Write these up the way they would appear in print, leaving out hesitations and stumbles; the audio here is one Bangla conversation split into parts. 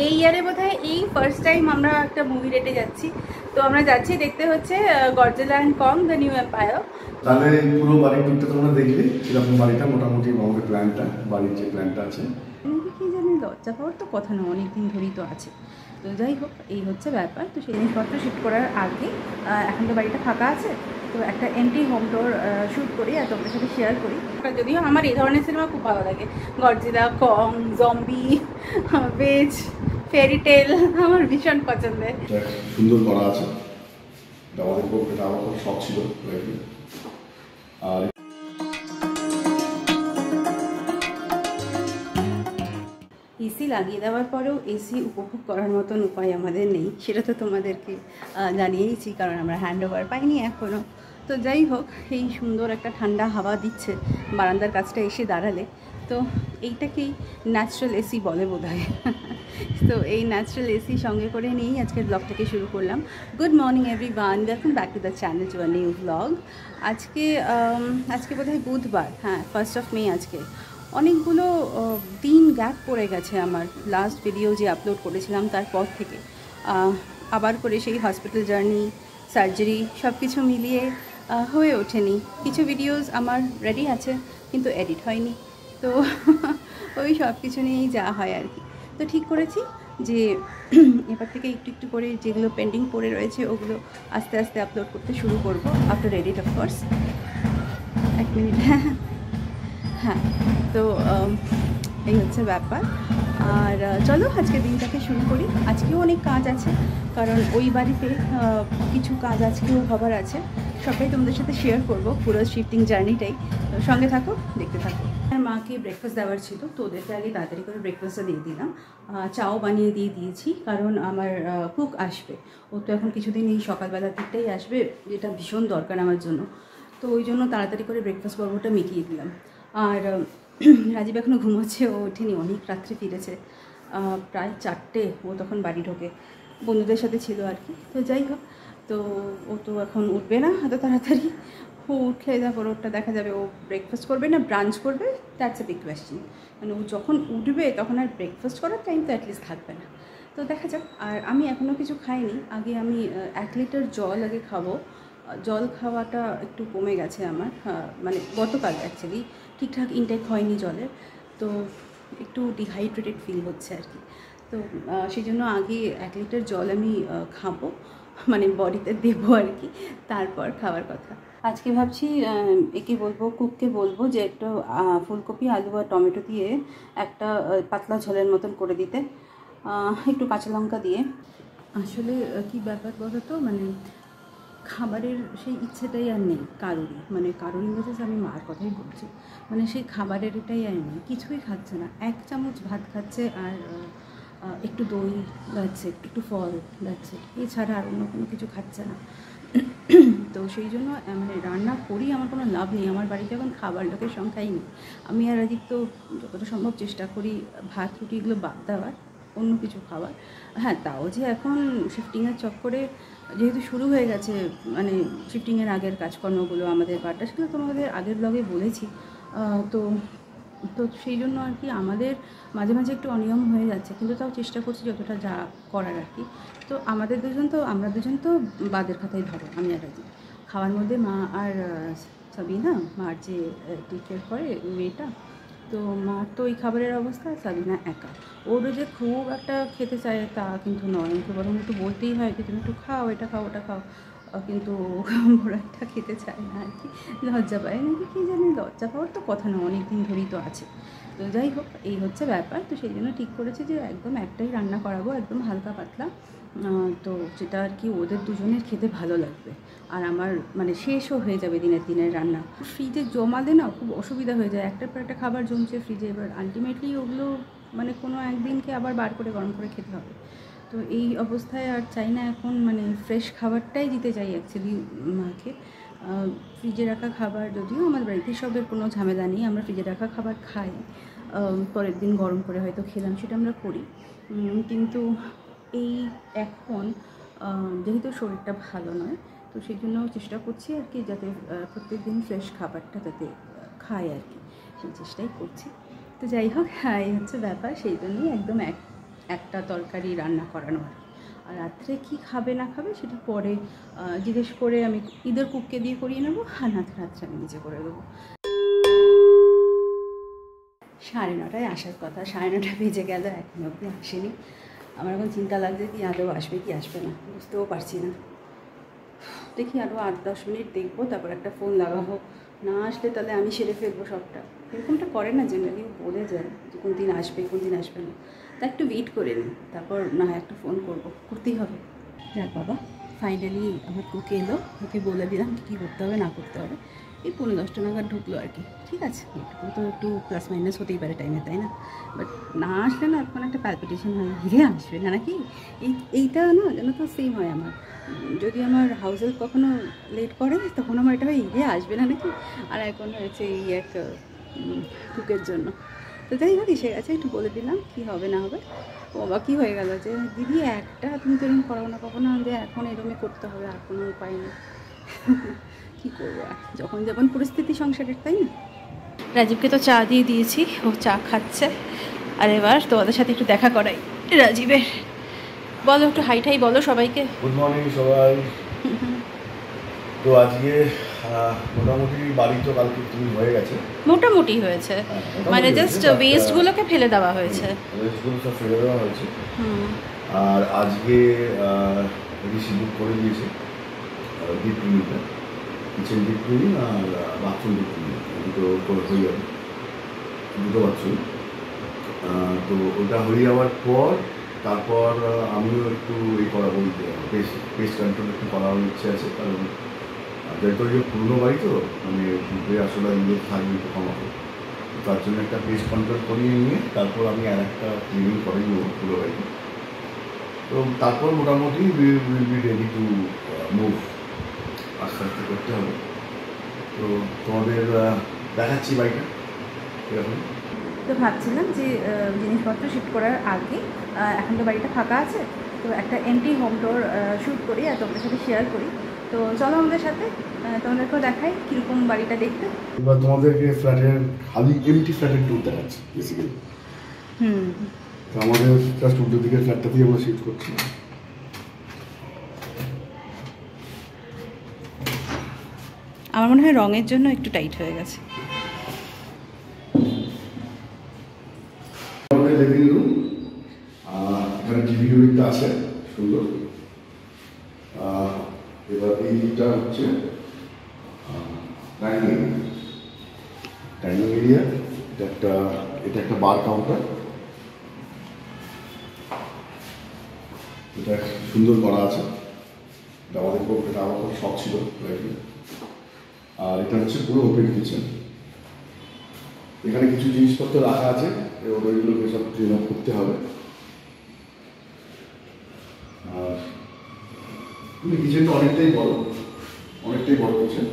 এই ইয়ারে বোধহয় এই ফার্স্ট টাইম আমরা একটা মুভি ডেটে যাচ্ছি। তো আমরা যাচ্ছি দেখতে হচ্ছে Godzilla and Kong the new empire. তাহলে পুরো বাড়ির টুকটা তোমরা দেখলে কিরকম বাড়িটা, মোটামুটি আমাদের প্ল্যানটা, বাড়ির যে প্ল্যানটা আছে। কি জানি লজ্জা পাওয়ার তো কথা না, অনেকদিন ধরেই তো আছে। তো যাই হোক, এই হচ্ছে ব্যাপার। তো সেই জিনিসপত্র শিফট করার আগে এখন তো বাড়িটা ফাঁকা আছে, তো একটা এমটি হোম টোর শ্যুট করি আর তোমাদের সাথে শেয়ার করি। যদিও আমার এই ধরনের সিনেমা খুব ভালো লাগে, গডজিলা, কং, জম্বি, ভেজ, ফেরি টেল আমার ভীষণ পছন্দের। সুন্দর করা আছে, আমাদের এটা আমার খুব শখ ছিল। আর এসি লাগিয়ে দেওয়ার পরেও এসি উপভোগ করার মতন উপায় আমাদের নেই, সেটা তো তোমাদেরকে জানিয়েইছি, কারণ আমরা হ্যান্ড ওভার পাইনি এখনও। তো যাই হোক, এই সুন্দর একটা ঠান্ডা হাওয়া দিচ্ছে বারান্দার কাছটা এসে দাঁড়ালে, তো এইটাকেই ন্যাচারাল এসি বলে বোধহয়। তো এই ন্যাচারাল এসি সঙ্গে করে নিয়েই আজকের ব্লগটাকে শুরু করলাম। Good morning everyone, welcome back to the channel to a new blog. আজকে বোধহয় বুধবার, হ্যাঁ 1st of May। আজকে অনেকগুলো দিন গ্যাপ পড়ে গেছে আমার লাস্ট ভিডিও যে আপলোড করেছিলাম তারপর থেকে। আবার করে সেই হসপিটাল জার্নি, সার্জারি সব কিছু মিলিয়ে হয়ে ওঠেনি। কিছু ভিডিওস আমার রেডি আছে কিন্তু এডিট হয়নি, তো ওই সব কিছু নিয়েই যা হয় আর কি। তো ঠিক করেছি যে এবার থেকে একটু একটু করে যেগুলো পেন্ডিং পড়ে রয়েছে ওগুলো আস্তে আস্তে আপলোড করতে শুরু করব, আফটার এডিট অফকোর্স। এক মিনিট, হ্যাঁ। তো এই হচ্ছে ব্যাপার। আর চলো আজকে দিনটাকে শুরু করি। আজকেও অনেক কাজ আছে, কারণ ওই বাড়িতে কিছু কাজ আজকেও হবার আছে। সবটাই তোমাদের সাথে শেয়ার করব, পুরো শিফটিং জার্নিটাই। সঙ্গে থাকো, দেখতে থাকো। মাকে ব্রেকফাস্ট দেওয়ার ছিল, তো ওদেরকে আগে তাড়াতাড়ি করে ব্রেকফাস্টটা দিয়ে দিলাম। চাও বানিয়ে দিয়েছি, কারণ আমার কুক আসবে। ও তো এখন কিছুদিন এই সকালবেলার দিকটাই আসবে, যেটা ভীষণ দরকার আমার জন্য। তো ওই জন্য তাড়াতাড়ি করে ব্রেকফাস্ট পর্বটা মিটিয়ে দিলাম। আর রাজীব এখনও ঘুমোচ্ছে, ও ওঠেনি, অনেক রাত্রে ফিরেছে, প্রায় 4টে ও তখন বাড়ি ঢোকে, বন্ধুদের সাথে ছিল আর কি। তো যাই হোক, তো ও তো এখন উঠবে না এত তাড়াতাড়ি। ও উঠলে তারপর ওটা দেখা যাবে ও ব্রেকফাস্ট করবে না ব্রাঞ্চ করবে, দ্যাটস এ বিগ কোয়েশ্চেন। মানে ও যখন উঠবে তখন আর ব্রেকফাস্ট করার টাইম তো অ্যাটলিস্ট থাকবে না। তো দেখা যাক। আর আমি এখনও কিছু খাইনি, আগে আমি 1 লিটার জল আগে খাবো। জল খাওয়াটা একটু কমে গেছে আমার, মানে গতকাল অ্যাকচুয়ালি ঠিকঠাক ইনটেক হয়নি জলের, তো একটু ডিহাইড্রেটেড ফিল হচ্ছে আর কি। তো সেই জন্য আগে 1 লিটার জল আমি খাবো, মানে বডিতে দেবো আর কি, তারপর খাওয়ার কথা। আজকে ভাবছি একে বলবো, কুককে বলবো যে একটু ফুলকপি, আলু আর টমেটো দিয়ে একটা পাতলা ঝোলের মতন করে দিতে, একটু কাঁচা লঙ্কা দিয়ে। আসলে কি ব্যাপার বলো তো, মানে খাবারের সেই ইচ্ছেটাই আর নেই কারোরই, মানে কারোরই মেসেজ আমি মার কথাই বলছি, মানে সেই খাবারের এটাই আর নেই, কিছুই খাচ্ছে না। 1 চামচ ভাত খাচ্ছে আর একটু দই যাচ্ছে, একটু ফল যাচ্ছে, এছাড়া আর অন্য কোনো কিছু খাচ্ছে না। তো সেই জন্য মানে রান্না করি, আমার কোনো লাভ নেই। আমার বাড়িতে এখন খাবার লোকের সংখ্যাই নেই। আমি আর রাজীব তো যতটা সম্ভব চেষ্টা করি ভাত রুটি এগুলো বাদ দেওয়ার, অন্য কিছু খাবার। হ্যাঁ, তাও যে এখন শিফটিংয়ের চক্করে যেহেতু শুরু হয়ে গেছে, মানে শিফটিংয়ের আগের কাজকর্মগুলো আমাদের বারটা, সেগুলো তোমাদের আগের ব্লগে বলেছি। তো তো সেই জন্য আর কি আমাদের মাঝে মাঝে একটু অনিয়ম হয়ে যাচ্ছে, কিন্তু তাও চেষ্টা করছি যতটা যা করার আর কি। তো আমরা দুজন তো বাদের খাতায় ধরো, আমি আর রাজি। খাওয়ার মধ্যে মা আর সাবিনা, মার যে টেক কেয়ার করে মেয়েটা, তো মার তো ওই খাবারের অবস্থা, সাবিনা একা। ওরও যে খুব একটা খেতে চায় তা কিন্তু নয়, ওকে বরং একটু বলতেই হয় যে তুমি একটু খাও, এটা খাও ওটা খাও, কিন্তু ওরা একটা খেতে চায় না আর কি, লজ্জা পায় নাকি কী জানি। লজ্জা পাওয়ার তো কথা না, অনেক দিন ধরেই তো আছে। তো যাই হোক, এই হচ্ছে ব্যাপার। তো সেই জন্য ঠিক করেছি যে একদম একটাই রান্না করাবো, একদম হালকা পাতলা, তো যেটা আর কি ওদের দুজনের খেতে ভালো লাগবে, আর আমার মানে শেষও হয়ে যাবে দিনের রান্না। ফ্রিজে জমালে না খুব অসুবিধা হয়ে যায়, একটার পর একটা খাবার জমছে ফ্রিজে, এবার আলটিমেটলি ওগুলো মানে কোনো একদিনকে আবার বার করে গরম করে খেতে হবে। তো এই অবস্থায় আর চাই না এখন, মানে ফ্রেশ খাবারটাই দিতে চাই অ্যাকচুয়ালি মাকে। ফ্রিজে রাখা খাবার, যদিও আমার বাড়িতে সবের কোনো ঝামেলা নেই, আমরা ফ্রিজে রাখা খাবার খাই, পরের দিন গরম করে হয়তো খেলাম, সেটা আমরা করি। কিন্তু এই এখন যেহেতু শরীরটা ভালো নয়, তো সেই জন্য চেষ্টা করছি আর কি, যাতে প্রত্যেক দিন ফ্রেশ খাবারটা যাতে খাই আর কি, সেই চেষ্টাই করছি। তো যাই হোক, এই হচ্ছে ব্যাপার। সেই জন্যই একদম একটা তরকারি রান্না করানো আর কি। আর রাত্রে কী খাবে না খাবে সেটা পরে জিজ্ঞেস করে আমি ইদার কুককে দিয়ে করিয়ে নেবো, আর রাত্রে আমি নিজে করে দেবো। 9:30 আসার কথা, 9:30 বেজে গেল, এখন অবধি আসেনি। আমার এখন চিন্তা লাগছে কি আদৌ আসবে কি আসবে না, বুঝতেও পারছি না। দেখি আরও 8-10 মিনিট দেখবো, তারপর একটা ফোন লাগাবো। না আসলে তাহলে আমি সেরে ফেলবো সবটা। এরকমটা করে না জেনারেলি, বলে যায় যে কোন দিন আসবে কোন দিন আসবে না। তা একটু ওয়েট করে নিই, তারপর না হয় একটা ফোন করবো, করতেই হবে। যাক বাবা, ফাইনালি আমার কুক এলো, ওকে বলে দিলাম কী করতে হবে না করতে হবে। এই 9:45 নাগাদ ঢুকলো আর কি। ঠিক আছে, এটুকু তো একটু প্লাস মাইনাস হতেই পারে টাইমে, তাই না? বাট না আসলে না এখন একটা প্যালপিটেশন হয়, হিরে আসবে না নাকি। এইটা না যেন তো সেম হয় আমার। যদি আমার হাউস হেল্প কখনো লেট করে তখন আমার এটা হয় হিরে আসবে না নাকি। আর এখন হয়েছে এই এক কুকের জন্য। তো যাই হোক, এসে গেছে, একটু বলে দিলাম কী হবে না হবে। ও বাবা কী হয়ে গেল যে দিদি একটা তুমি তো এরকম করাবো না কখনো, যে এখন এরকমই করতে হবে, আর কোনো উপায় নেই। কী করবো আর, যখন যেমন পরিস্থিতি সংসারের, তাই না? রাজীবকে তো চা দিয়ে দিয়েছি, ও চা খাচ্ছে। আর এবার তোমাদের সাথে একটু দেখা করাই রাজীবের। বলো একটু হাই ঠাই বলো সবাইকে। গুড মর্নিং সবাই। তো আজকে মোটামুটি বাড়ি তো কালকে ক্লিন হয়ে গেছে, মোটামুটি হয়েছে, মানে জাস্ট ওয়েস্টগুলোকে ফেলে দেওয়া হয়েছে, ওয়েস্টগুলো সব ফেলে দেওয়া হয়েছে। আর আজকে ঋষি বুক করে দিয়েছে ডিপ ক্লিনিংটা, কিচেন ডিপ ক্লিনিং আর বাথরুম ডিপ ক্লিনিং, দুটো করে হয়ে যাবে, দুটো বাথরুম। তো ওটা হয়ে যাওয়ার পর তারপর আমিও একটু করাবো, পেস্ট কন্ট্রোল একটু করার ইচ্ছে আছে। কারণ যেহেতু পুরনো বাড়ি তো, মানে আসলে ইয়ে থাকবে একটু কমাবো, তার জন্য একটা পেস্ট কন্ট্রোল করিয়ে নিয়ে তারপর আমি আর একটা ক্লিনিং করে নেবো পুরো বাড়ি। তো তারপর মোটামুটি will be ready to move, আস্তে আস্তে করতে হবে। তো তোমাদের দেখাচ্ছি বাড়িটা এরকম। তো ভাবছিলাম যে জিনিসপত্র শিফট করার আগে, এখন তো বাড়িটা ফাঁকা আছে, তো একটা এমটি হোম টুর শ্যুট করি আর তোমাদের সাথে শেয়ার করি। তো চলো আমাদের সাথে, তোমাদেরকেও দেখাই কীরকম বাড়িটা দেখতে। এবার তোমাদেরকে ফ্ল্যাটের খালি এমটি ফ্ল্যাটের ট্যুর দেখাচ্ছি বেসিক্যালি। তো আমাদের জাস্ট উল্টো দিকের ফ্ল্যাটটাতেই আমরা শিফট করছি। আমার মনে হয় রঙের জন্য একটু টাইট হয়ে গেছে। আমাদের লিভিং রুম, এখানে টিভি ইউনিটটা আছে সুন্দর। এবার এইটা হচ্ছে ডাইনিং এরিয়া। এটা একটা বার কাউন্টার, এটা সুন্দর করা আছে। এটা আমার খুব শখ ছিল। আর এটা হচ্ছে পুরো ওপেন কিচেন, এখানে কিছু জিনিসপত্র রাখা আছে, ওইগুলোকে সব ক্লিন আপ করতে হবে। আর কিচেনটা অনেকটাই বড় কিচেন।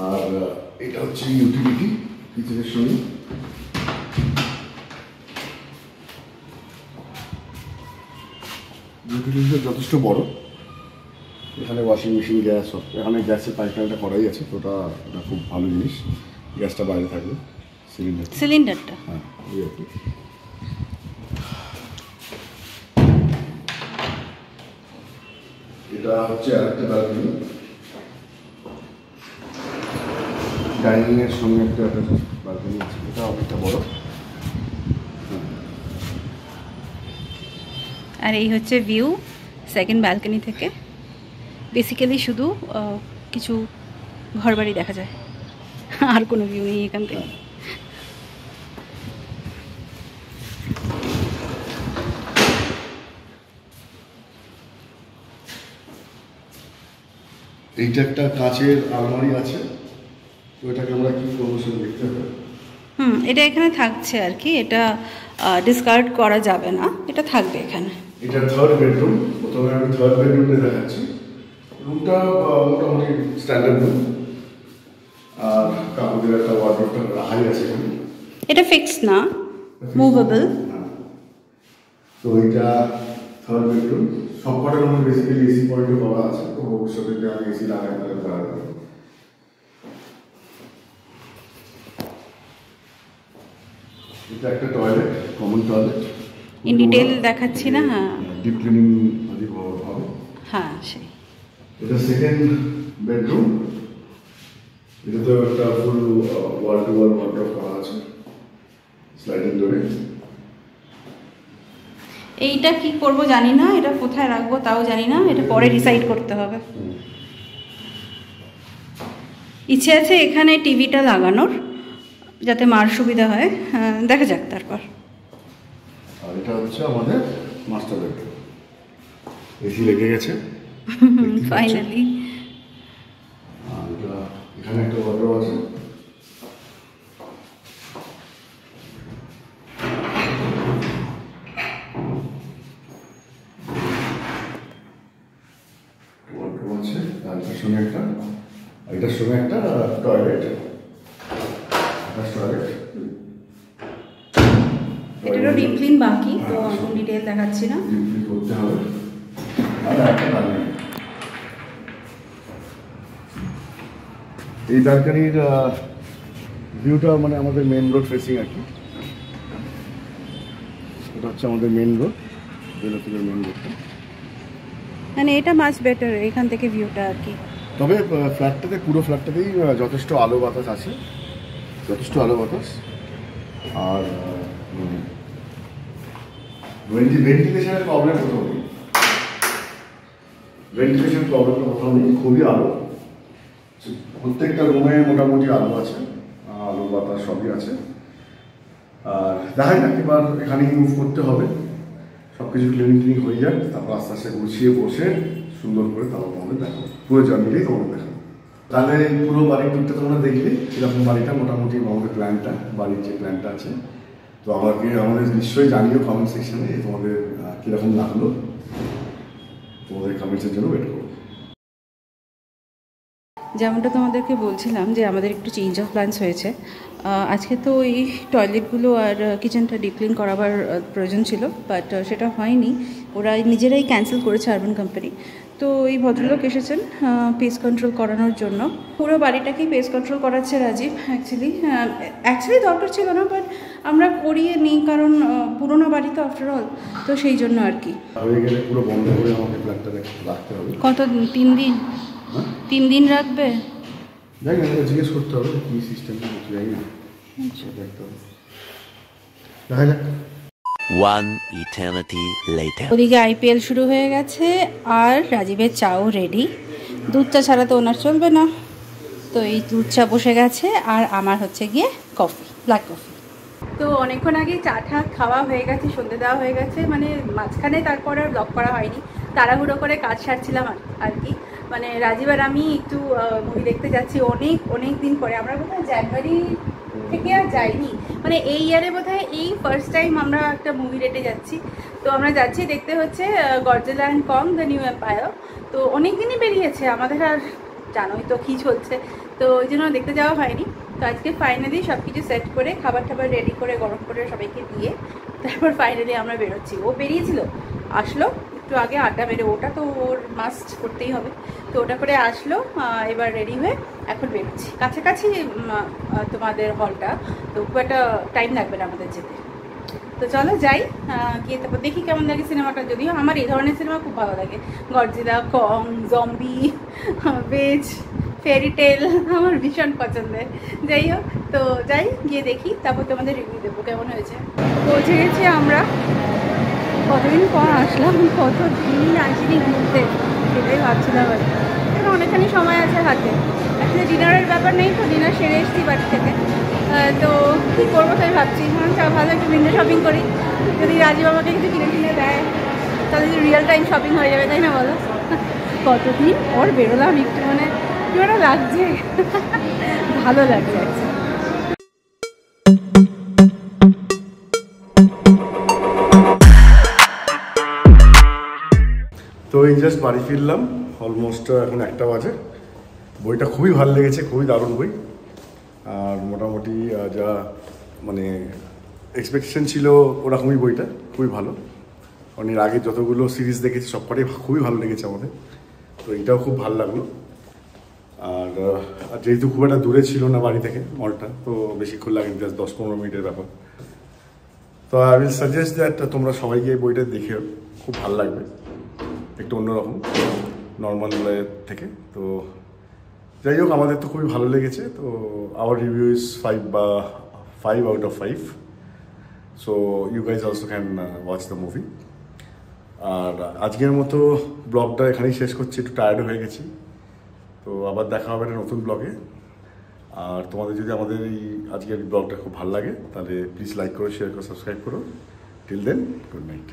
আর এটা হচ্ছে ইউটিলিটি কিচেনের সঙ্গে। ইউটিলিটিটা যথেষ্ট বড়, এখানে ওয়াশিং মেশিন, গ্যাস সব, এখানে গ্যাসের পাইপলাইনটা করাই আছে। তো ওটা খুব ভালো জিনিস, গ্যাসটা বাইরে থাকবে, সিলিন্ডারটা। হ্যাঁ, ওই আর কি। এটা হচ্ছে আরেকটা ব্যালকনি, ডাইনিং এর সঙ্গে একটা ব্যালকনি আছে, এটা অনেকটা বড়। আর এই হচ্ছে ভিউ সেকেন্ড ব্যালকনি থেকে। বেসিক্যালি শুধু কিছু ঘরবাড়ি দেখা যায়, আর কোনো ভিউ নেই এখান থেকে। এইটা একটা কাচের আলমারি আছে, তো এটাকে আমরা কি করবো সেটা দেখতে হবে। এটা এখানে থাকছে আর কি, এটা ডিসকার্ড করা যাবে না, এটা থাকবে এখানে। এটা থার্ড বেডরুম, প্রথমে আমি থার্ড বেডরুমটা দেখাচ্ছি। রুমটা মোটামুটি স্ট্যান্ডার্ড রুম, আর কাপড়ের একটা ওয়ার্ডরোবটা রাখাই আছে এখানে। এটা ফিক্সড না, মুভেবল। তো এইটা থার্ড বেডরুম, সবকটা রুমে বেসিক্যালি এসি পয়েন্টও করা আছে। তো ভবিষ্যতে যদি আমি এসি লাগাই তাহলে করা যাবে। এটা একটা toilet, common toilet, in detail দেখাচ্ছি না। হ্যাঁ ডিপ ক্লিনিং আজকে হবে। হ্যাঁ সেই এটা সেকেন্ড বেডরুম। এটা তো একটা ফুল ওয়াল টু ওয়াল ওয়ার্ডরোব করা আছে স্লাইডিং ডোরে। এইটা কি করব জানি না, এটা কোথায় রাখবো তাও জানি না, এটা পরে ডিসাইড করতে হবে। ইচ্ছে আছে এখানে টিভিটা লাগানোর যাতে মার সুবিধা হয়, দেখা যাক তারপর। আর এটা হচ্ছে আমাদের মাস্টার বেডরুম, এসি লেগে গেছে ফাইনালি। আর এখানে একটা ওয়ার্ডরোব আছে। ওয়ার্ডরোব আছে, আর এটার সঙ্গে একটা, এটার সঙ্গে একটা টয়লেট। এটারও ডিপ ক্লিন বাকি, তো এখন ডিটেল দেখাচ্ছি না। ডিপ ক্লিন করতে হবে। আর একটা ব্যালকনি, এই ব্যালকনির ভিউটা মানে আমাদের মেন রোড ফেসিং আর কি। এটা হচ্ছে আমাদের মেন রোড, বেলাপুরের মেন রোডটা। মানে এটা মাচ বেটার এখান থেকে ভিউটা আর কি। তবে ফ্ল্যাটটাতে, পুরো ফ্ল্যাটটাতেই যথেষ্ট আলো বাতাস আছে, যথেষ্ট আলো বাতাস। আর ভেন্টিলেশনের প্রবলেম কোথাও নেই, ভেন্টিলেশনের প্রবলেম কোথাও নেই, খুবই আলো। প্রত্যেকটা রুমে মোটামুটি আলো আছে, আলো বাতাস সবই আছে। আর দেখাই না, এবার এখানেই মুভ করতে হবে, সব কিছু ক্লিনিং হয়ে যাক, তারপর আস্তে আস্তে গুছিয়ে বসে সুন্দর করে তারপর তোমাদের দেখাবো, পুরো জার্নিটাই তোমাদের দেখাবো। তাহলে পুরো বাড়ির টুকটা তোমরা দেখলে এরকম বাড়িটা মোটামুটি আমাদের প্ল্যানটা, বাড়ির যে প্ল্যানটা আছে। তো আমাদের নিশ্চয়ই জানিও কমেন্ট সেকশনে তোমাদের কীরকম লাগলো, তোমাদের কমেন্টসের জন্য ওয়েট করবো। যেমনটা তোমাদেরকে বলছিলাম যে আমাদের একটু চেঞ্জ অফ প্ল্যান্স হয়েছে। আজকে তো এই টয়লেটগুলো আর কিচেনটা ডিপ ক্লিন করাবার প্রয়োজন ছিল, বাট সেটা হয়নি, ওরা নিজেরাই ক্যান্সেল করেছে আরবান কোম্পানি। তো এই ভদ্রলোক এসেছেন পেস কন্ট্রোল করানোর জন্য, পুরো বাড়িটাকেই পেস কন্ট্রোল করাচ্ছে রাজীব। অ্যাকচুয়ালি দরকার ছিল না, বাট আমরা করিয়ে নিই, কারণ পুরোনো বাড়ি তো আফটার অল, তো সেই জন্য আর কি। হয়ে গেলে পুরো বন্ধ করে আমাকে প্ল্যানটা রাখতে হবে। কত 3 দিন? 3 দিন রাখবে? যাই না, জিজ্ঞেস করতে হবে কী সিস্টেম করতে, যাই না দেখা যাক। One eternity later. ওদিকে আইপিএল শুরু হয়ে গেছে আর রাজীবের চাও রেডি। দুধ চা ছাড়া তো ওনার চলবে না, তো এই দুধ চা বসে গেছে, আর আমার হচ্ছে গিয়ে কফি, ব্ল্যাক কফি। তো অনেকক্ষণ আগে চা ঠা খাওয়া হয়ে গেছে, সন্ধে দেওয়া হয়ে গেছে, মানে মাঝখানে তারপর আর ব্লগ করা হয়নি, তাড়াহুড়ো করে কাজ সারছিলাম আর কি। মানে রাজীব আর আমি একটু মুভি দেখতে যাচ্ছি অনেক দিন পরে। আমরা বোধহয় জানুয়ারি থেকে আর যাইনি, মানে এই ইয়ারে বোধহয় এই ফার্স্ট টাইম আমরা একটা মুভি ডেটে যাচ্ছি। তো আমরা যাচ্ছি দেখতে হচ্ছে Godzilla and Kong the new empire. তো অনেক দিনই বেরিয়েছে, আমাদের আর জানোই তো কী চলছে, তো ওই জন্য দেখতে যাওয়া হয়নি। তো আজকে ফাইনালি সব কিছু সেট করে খাবার টাবার রেডি করে গরম করে সবাইকে দিয়ে তারপর ফাইনালি আমরা বেরোচ্ছি। ও বেরিয়েছিল, আসলো একটু আগে আড্ডা মেরে, ওটা তো ওর মাস্ট করতেই হবে, তো ওটা করে আসলো, এবার রেডি হয়ে এখন বেরোচ্ছি। কাছাকাছি তোমাদের হলটা, তো খুব একটা টাইম লাগবে না আমাদের যেতে। তো চলো যাই, গিয়ে তারপর দেখি কেমন লাগে সিনেমাটা। যদিও আমার এই ধরনের সিনেমা খুব ভালো লাগে, গডজিলা, কং, জম্বি, বেজ, ফেরি টেল আমার ভীষণ পছন্দের। যাই হোক, তো যাই, গিয়ে দেখি, তারপর তোমাদের রিভিউ দেবো কেমন হয়েছে। পৌঁছে গেছি আমরা, কতদিন পর আসলাম, কতদিন আসিনি ঘুরতে, সেটাই ভাবছিলাম আর কি। এখন অনেকখানি সময় আছে হাতে, আসলে ডিনারের ব্যাপার নেই, তো ডিনার সেরে এসেছি বাড়ি থেকে। তো কী করবো তাই ভাবছি, ভালো একটু উইন্ডো শপিং করি, যদি রাজীব আমাকে কিছু কিনে দেয় তাহলে রিয়েল টাইম শপিং হয়ে যাবে, তাই না বলো? কতদিন পর বেরোলাম, একটু মানে কি একটা লাগছে, ভালো লাগছে। তো এই জাস্ট বাড়ি ফিরলাম, অলমোস্ট এখন 1টা বাজে। বইটা খুবই ভালো লেগেছে, খুবই দারুণ বই। আর মোটামুটি যা মানে এক্সপেকটেশন ছিল ওরকমই বইটা, খুবই ভালো। কারণ এর আগে যতগুলো সিরিজ দেখেছি সবকটাই খুবই ভালো লেগেছে আমাদের, তো এটাও খুব ভালো লাগলো। আর যেহেতু খুব একটা দূরে ছিল না বাড়ি থেকে মলটা, তো বেশিক্ষণ লাগেনি, জাস্ট 10-15 মিনিটের ব্যাপার। তো আই উইল সাজেস্ট দ্যাট তোমরা সবাই গিয়ে বইটা দেখেও, খুব ভালো লাগবে, একটু অন্যরকম নর্মাল থেকে। তো যাই হোক, আমাদের তো খুবই ভালো লেগেছে। তো our review is 5 out of 5. So you guys also can watch the movie. আর আজকের মতো ব্লগটা এখানেই শেষ করছি, একটু টায়ার্ড হয়ে গেছি। তো আবার দেখা হবে একটা নতুন ব্লগে। আর তোমাদের যদি আমাদের এই আজকের ব্লগটা খুব ভালো লাগে তাহলে প্লিজ লাইক করো, শেয়ার করো, সাবস্ক্রাইব করো। Till then, good night.